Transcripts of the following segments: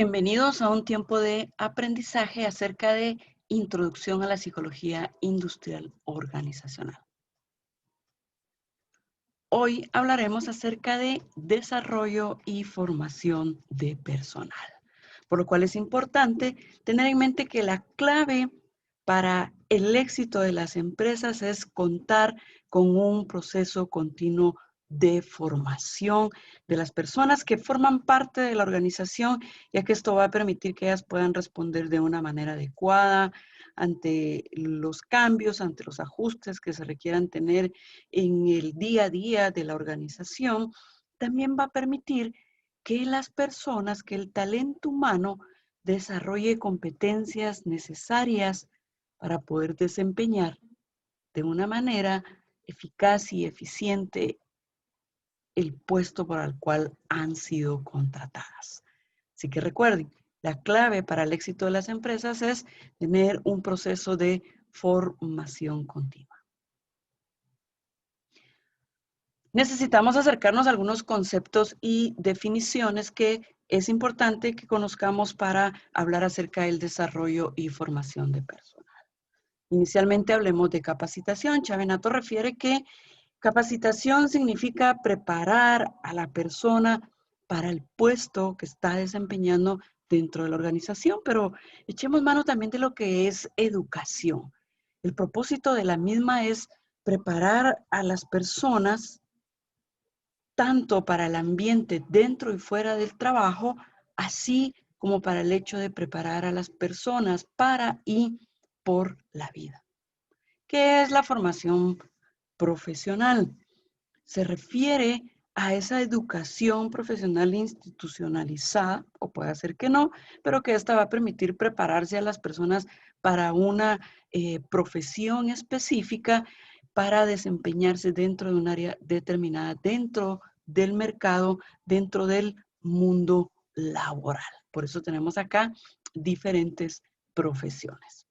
Bienvenidos a un tiempo de aprendizaje acerca de Introducción a la Psicología Industrial Organizacional. Hoy hablaremos acerca de desarrollo y formación de personal, por lo cual es importante tener en mente que la clave para el éxito de las empresas es contar con un proceso continuo de formación de las personas que forman parte de la organización, ya que esto va a permitir que ellas puedan responder de una manera adecuada ante los cambios, ante los ajustes que se requieran tener en el día a día de la organización. También va a permitir que las personas, que el talento humano desarrolle competencias necesarias para poder desempeñar de una manera eficaz y eficiente el puesto para el cual han sido contratadas. Así que recuerden, la clave para el éxito de las empresas es tener un proceso de formación continua. Necesitamos acercarnos a algunos conceptos y definiciones que es importante que conozcamos para hablar acerca del desarrollo y formación de personal. Inicialmente hablemos de capacitación. Chavenato refiere que capacitación significa preparar a la persona para el puesto que está desempeñando dentro de la organización, pero echemos mano también de lo que es educación. El propósito de la misma es preparar a las personas tanto para el ambiente dentro y fuera del trabajo, así como para el hecho de preparar a las personas para y por la vida. ¿Qué es la formación profesional? Se refiere a esa educación profesional institucionalizada, o puede ser que no, pero que esta va a permitir prepararse a las personas para una profesión específica para desempeñarse dentro de un área determinada, dentro del mercado, dentro del mundo laboral. Por eso tenemos acá diferentes profesiones.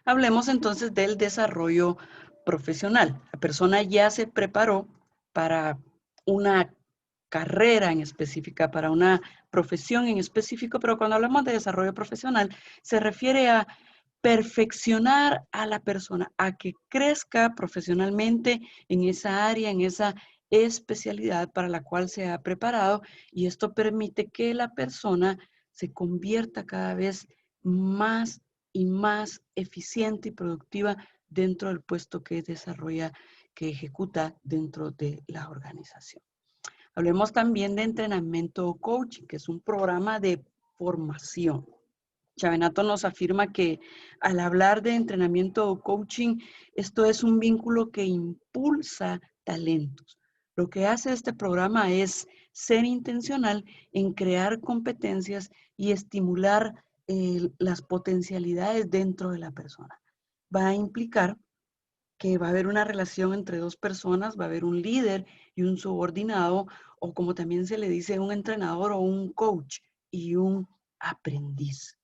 Hablemos entonces del desarrollo profesional. La persona ya se preparó para una carrera en específica, para una profesión en específico, pero cuando hablamos de desarrollo profesional, se refiere a perfeccionar a la persona, a que crezca profesionalmente en esa área, en esa especialidad para la cual se ha preparado, y esto permite que la persona se convierta cada vez más y más eficiente y productiva dentro del puesto que desarrolla, que ejecuta dentro de la organización. Hablemos también de entrenamiento o coaching, que es un programa de formación. Chavenato nos afirma que al hablar de entrenamiento o coaching, esto es un vínculo que impulsa talentos. Lo que hace este programa es ser intencional en crear competencias y estimular las potencialidades dentro de la persona. Va a implicar que va a haber una relación entre dos personas, va a haber un líder y un subordinado, o como también se le dice, un entrenador o un coach y un aprendiz,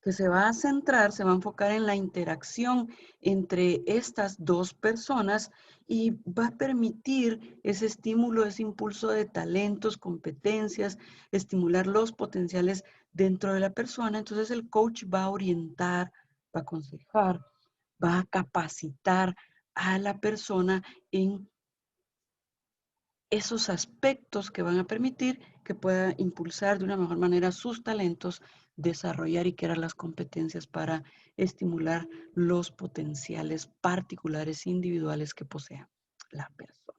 que se va a centrar, se va a enfocar en la interacción entre estas dos personas y va a permitir ese estímulo, ese impulso de talentos, competencias, estimular los potenciales dentro de la persona. Entonces el coach va a orientar, va a aconsejar, va a capacitar a la persona en esos aspectos que van a permitir que pueda impulsar de una mejor manera sus talentos, desarrollar y crear las competencias para estimular los potenciales particulares individuales que posea la persona.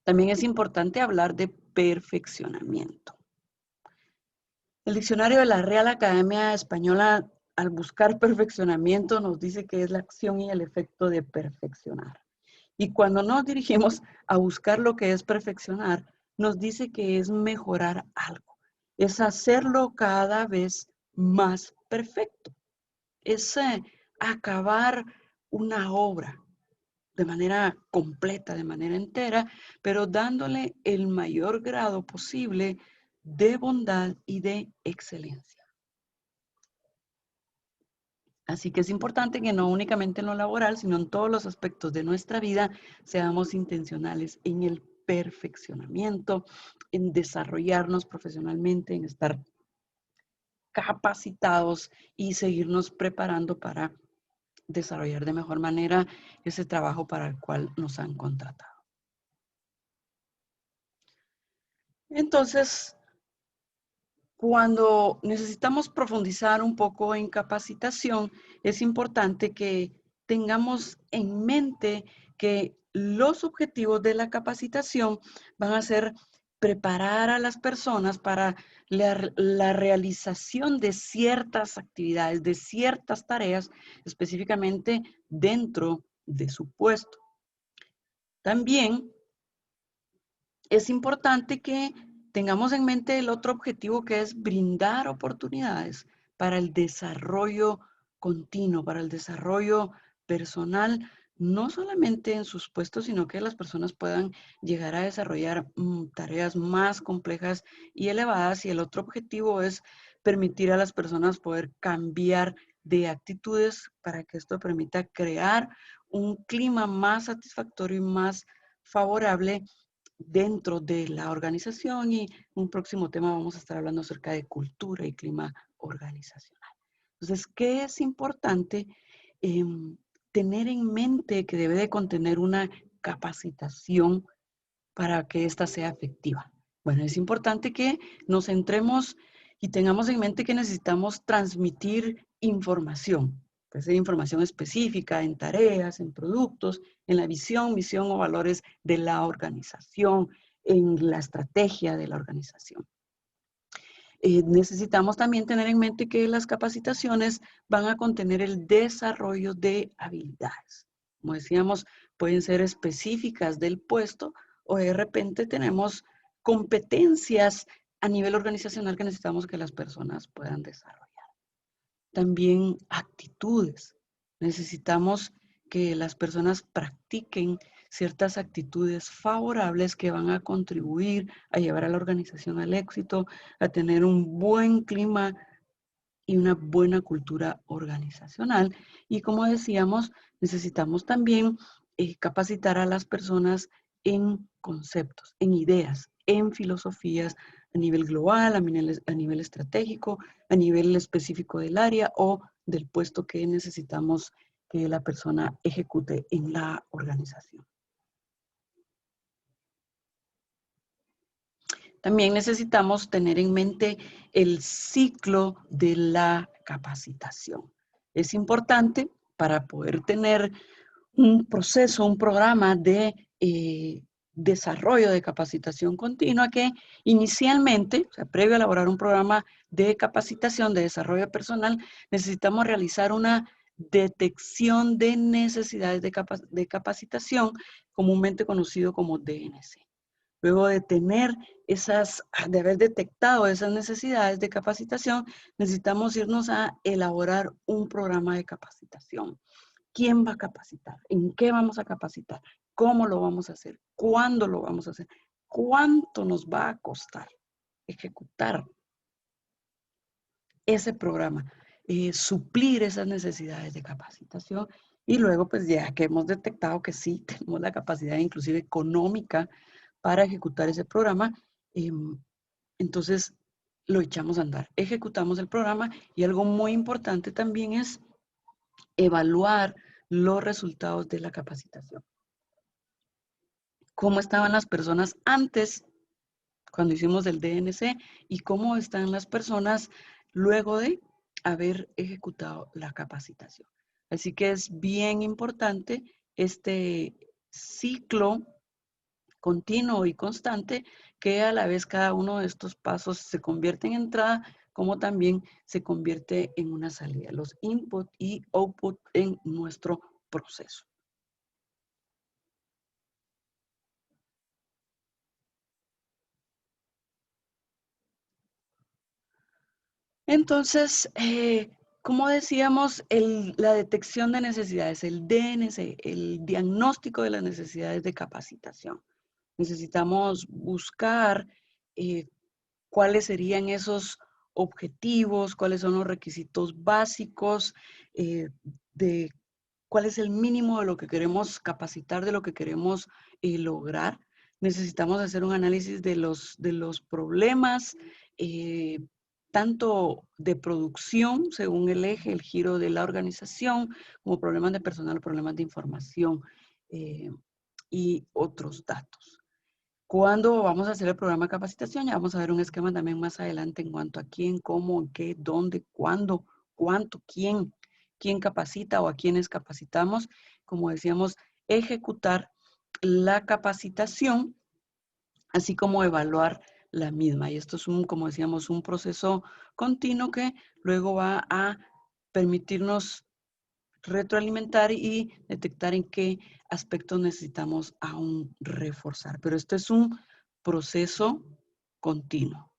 También es importante hablar de perfeccionamiento. El diccionario de la Real Academia Española, al buscar perfeccionamiento, nos dice que es la acción y el efecto de perfeccionar. Y cuando nos dirigimos a buscar lo que es perfeccionar, nos dice que es mejorar algo, es hacerlo cada vez más perfecto, es acabar una obra de manera completa, de manera entera, pero dándole el mayor grado posible de bondad y de excelencia. Así que es importante que no únicamente en lo laboral, sino en todos los aspectos de nuestra vida, seamos intencionales en el perfeccionamiento, en desarrollarnos profesionalmente, en estar capacitados y seguirnos preparando para desarrollar de mejor manera ese trabajo para el cual nos han contratado. Entonces, cuando necesitamos profundizar un poco en capacitación, es importante que tengamos en mente que los objetivos de la capacitación van a ser preparar a las personas para la realización de ciertas actividades, de ciertas tareas, específicamente dentro de su puesto. También es importante que tengamos en mente el otro objetivo, que es brindar oportunidades para el desarrollo continuo, para el desarrollo personal, no solamente en sus puestos, sino que las personas puedan llegar a desarrollar tareas más complejas y elevadas. Y el otro objetivo es permitir a las personas poder cambiar de actitudes para que esto permita crear un clima más satisfactorio y más favorable dentro de la organización. Y un próximo tema vamos a estar hablando acerca de cultura y clima organizacional. Entonces, ¿qué es importante? Tener en mente que debe de contener una capacitación para que ésta sea efectiva. Bueno, es importante que nos centremos y tengamos en mente que necesitamos transmitir información. Puede ser información específica en tareas, en productos, en la visión, misión o valores de la organización, en la estrategia de la organización. Necesitamos también tener en mente que las capacitaciones van a contener el desarrollo de habilidades. Como decíamos, pueden ser específicas del puesto o de repente tenemos competencias a nivel organizacional que necesitamos que las personas puedan desarrollar. También actitudes. Necesitamos que las personas practiquen ciertas actitudes favorables que van a contribuir a llevar a la organización al éxito, a tener un buen clima y una buena cultura organizacional. Y como decíamos, necesitamos también capacitar a las personas en conceptos, en ideas, en filosofías a nivel global, a nivel estratégico, a nivel específico del área o del puesto que necesitamos que la persona ejecute en la organización. También necesitamos tener en mente el ciclo de la capacitación. Es importante para poder tener un proceso, un programa de desarrollo de capacitación continua que inicialmente, o sea, previo a elaborar un programa de capacitación, de desarrollo personal, necesitamos realizar una detección de necesidades de capacitación, comúnmente conocido como DNC. Luego de tener de haber detectado esas necesidades de capacitación, necesitamos irnos a elaborar un programa de capacitación. ¿Quién va a capacitar? ¿En qué vamos a capacitar? ¿Cómo lo vamos a hacer? ¿Cuándo lo vamos a hacer? ¿Cuánto nos va a costar ejecutar ese programa? Suplir esas necesidades de capacitación. Y luego, pues ya que hemos detectado que sí tenemos la capacidad inclusive económica para ejecutar ese programa, entonces lo echamos a andar. Ejecutamos el programa y algo muy importante también es evaluar los resultados de la capacitación. ¿Cómo estaban las personas antes, cuando hicimos el DNC, y cómo están las personas luego de haber ejecutado la capacitación? Así que es bien importante este ciclo continuo y constante, que a la vez cada uno de estos pasos se convierte en entrada, como también se convierte en una salida, los input y output en nuestro proceso. Entonces, como decíamos, la detección de necesidades, el DNC, el diagnóstico de las necesidades de capacitación. Necesitamos buscar cuáles serían esos objetivos, cuáles son los requisitos básicos, de cuál es el mínimo de lo que queremos capacitar, de lo que queremos lograr. Necesitamos hacer un análisis de los problemas, tanto de producción, según el eje, el giro de la organización, como problemas de personal, problemas de información y otros datos. ¿Cuándo vamos a hacer el programa de capacitación? Ya vamos a ver un esquema también más adelante en cuanto a quién, cómo, en qué, dónde, cuándo, cuánto, quién capacita o a quiénes capacitamos. Como decíamos, ejecutar la capacitación, así como evaluar la misma. Y esto es como decíamos, un proceso continuo que luego va a permitirnos retroalimentar y detectar en qué aspectos necesitamos aún reforzar. Pero esto es un proceso continuo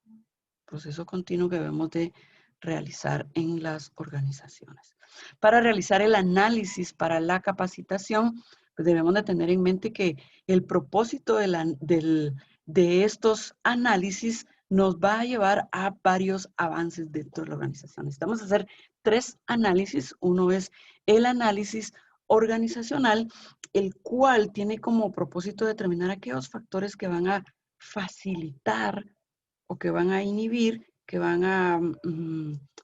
que debemos de realizar en las organizaciones. Para realizar el análisis para la capacitación, pues debemos de tener en mente que el propósito de estos análisis nos va a llevar a varios avances dentro de la organización. Necesitamos hacer 3 análisis. Uno es el análisis organizacional, el cual tiene como propósito determinar aquellos factores que van a facilitar o que van a inhibir, que van a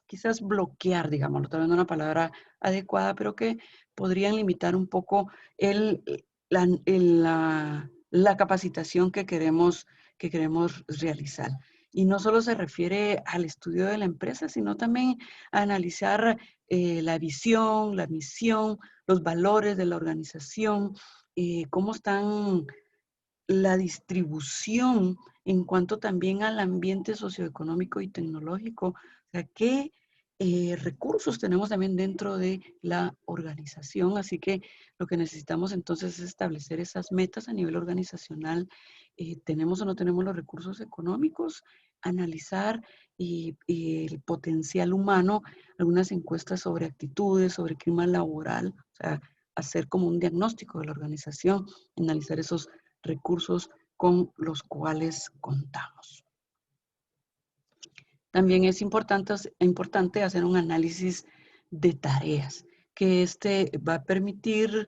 quizás bloquear, digamos, tal vez no una palabra adecuada, pero que podrían limitar un poco la capacitación que queremos realizar. Y no solo se refiere al estudio de la empresa, sino también a analizar la visión, la misión, los valores de la organización, cómo están la distribución en cuanto también al ambiente socioeconómico y tecnológico. O sea, qué recursos tenemos también dentro de la organización. Así que lo que necesitamos entonces es establecer esas metas a nivel organizacional. ¿Tenemos o no tenemos los recursos económicos? Analizar el potencial humano, algunas encuestas sobre actitudes, sobre clima laboral, o sea, hacer como un diagnóstico de la organización, analizar esos recursos con los cuales contamos. También es importante hacer un análisis de tareas, que va a permitir,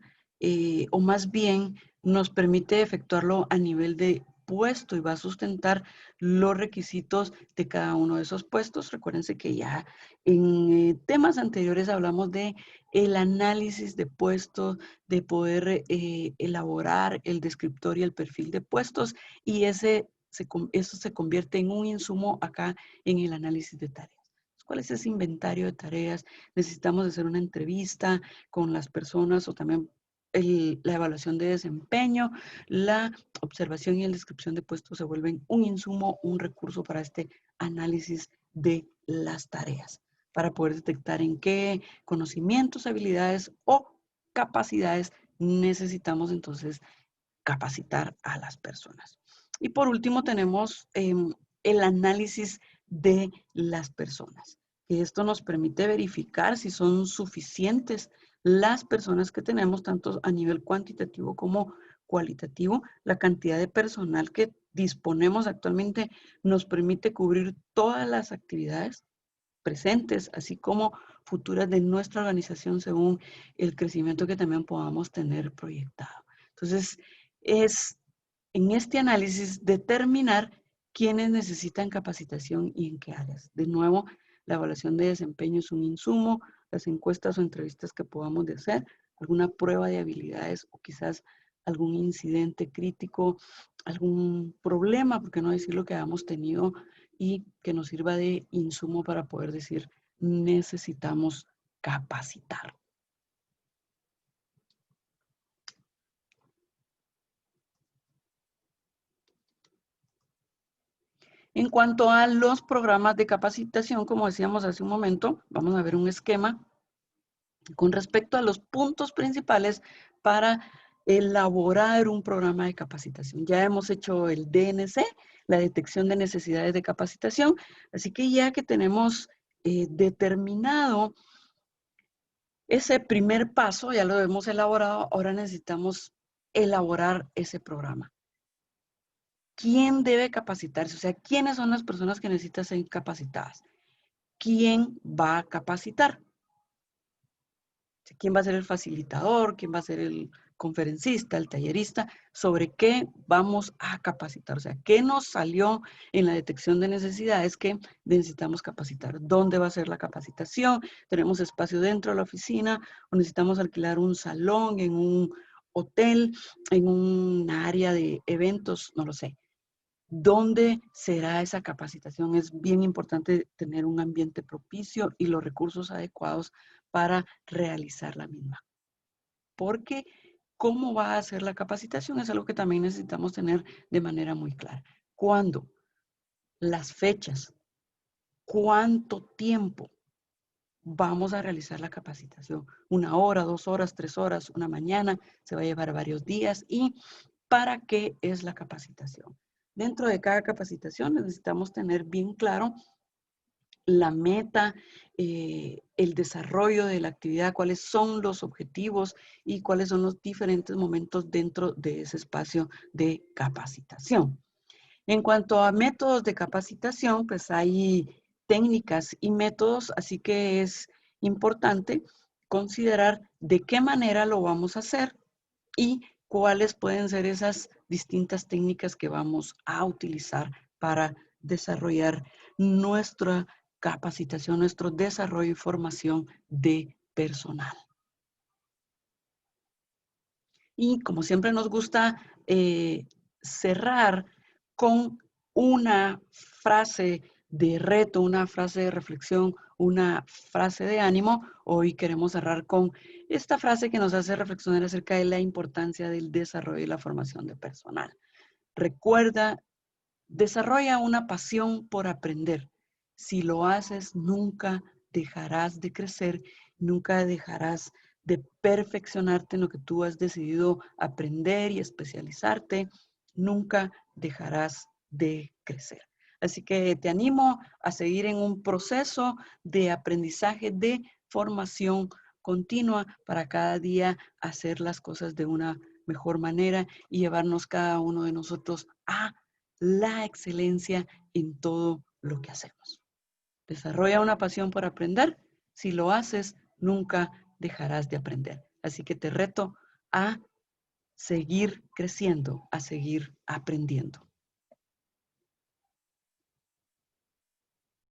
o más bien nos permite efectuarlo a nivel de puesto y va a sustentar los requisitos de cada uno de esos puestos. Recuérdense que ya en temas anteriores hablamos de el análisis de puestos, de poder elaborar el descriptor y el perfil de puestos, y eso se convierte en un insumo acá en el análisis de tareas. ¿Cuál es ese inventario de tareas? Necesitamos hacer una entrevista con las personas o también la evaluación de desempeño, la observación y la descripción de puestos se vuelven un insumo, un recurso para este análisis de las tareas, para poder detectar en qué conocimientos, habilidades o capacidades necesitamos entonces capacitar a las personas. Y por último tenemos el análisis de las personas. Que esto nos permite verificar si son suficientes las personas que tenemos, tanto a nivel cuantitativo como cualitativo. La cantidad de personal que disponemos actualmente nos permite cubrir todas las actividades presentes, así como futuras de nuestra organización según el crecimiento que también podamos tener proyectado. Entonces, es en este análisis determinar quiénes necesitan capacitación y en qué áreas. De nuevo, la evaluación de desempeño es un insumo, las encuestas o entrevistas que podamos de hacer, alguna prueba de habilidades o quizás algún incidente crítico, algún problema, por qué no decir lo que hayamos tenido y que nos sirva de insumo para poder decir necesitamos capacitar. En cuanto a los programas de capacitación, como decíamos hace un momento, vamos a ver un esquema con respecto a los puntos principales para elaborar un programa de capacitación. Ya hemos hecho el DNC, la detección de necesidades de capacitación, así que ya que tenemos determinado ese primer paso, ya lo hemos elaborado, ahora necesitamos elaborar ese programa. ¿Quién debe capacitarse? O sea, ¿quiénes son las personas que necesitan ser capacitadas? quién va a capacitar. ¿Quién va a ser el facilitador? ¿Quién va a ser el conferencista, el tallerista? ¿Sobre qué vamos a capacitar? O sea, ¿qué nos salió en la detección de necesidades que necesitamos capacitar? ¿Dónde va a ser la capacitación? ¿Tenemos espacio dentro de la oficina o necesitamos alquilar un salón en un hotel, en un área de eventos? No lo sé. ¿Dónde será esa capacitación? Es bien importante tener un ambiente propicio y los recursos adecuados para realizar la misma. Porque cómo va a ser la capacitación es algo que también necesitamos tener de manera muy clara. ¿Cuándo? Las fechas. ¿Cuánto tiempo vamos a realizar la capacitación? 1 hora, 2 horas, 3 horas, una mañana, se va a llevar varios días. ¿Y para qué es la capacitación? Dentro de cada capacitación necesitamos tener bien claro la meta, el desarrollo de la actividad, cuáles son los objetivos y cuáles son los diferentes momentos dentro de ese espacio de capacitación. En cuanto a métodos de capacitación, pues hay técnicas y métodos, así que es importante considerar de qué manera lo vamos a hacer y cuáles pueden ser esas distintas técnicas que vamos a utilizar para desarrollar nuestra capacitación, nuestro desarrollo y formación de personal. Y como siempre nos gusta cerrar con una frase de reto, una frase de reflexión, una frase de ánimo. Hoy queremos cerrar con esta frase que nos hace reflexionar acerca de la importancia del desarrollo y la formación de personal. Recuerda, desarrolla una pasión por aprender. Si lo haces, nunca dejarás de crecer, nunca dejarás de perfeccionarte en lo que tú has decidido aprender y especializarte, nunca dejarás de crecer. Así que te animo a seguir en un proceso de aprendizaje, de formación continua para cada día hacer las cosas de una mejor manera y llevarnos cada uno de nosotros a la excelencia en todo lo que hacemos. Desarrolla una pasión por aprender. Si lo haces, nunca dejarás de aprender. Así que te reto a seguir creciendo, a seguir aprendiendo.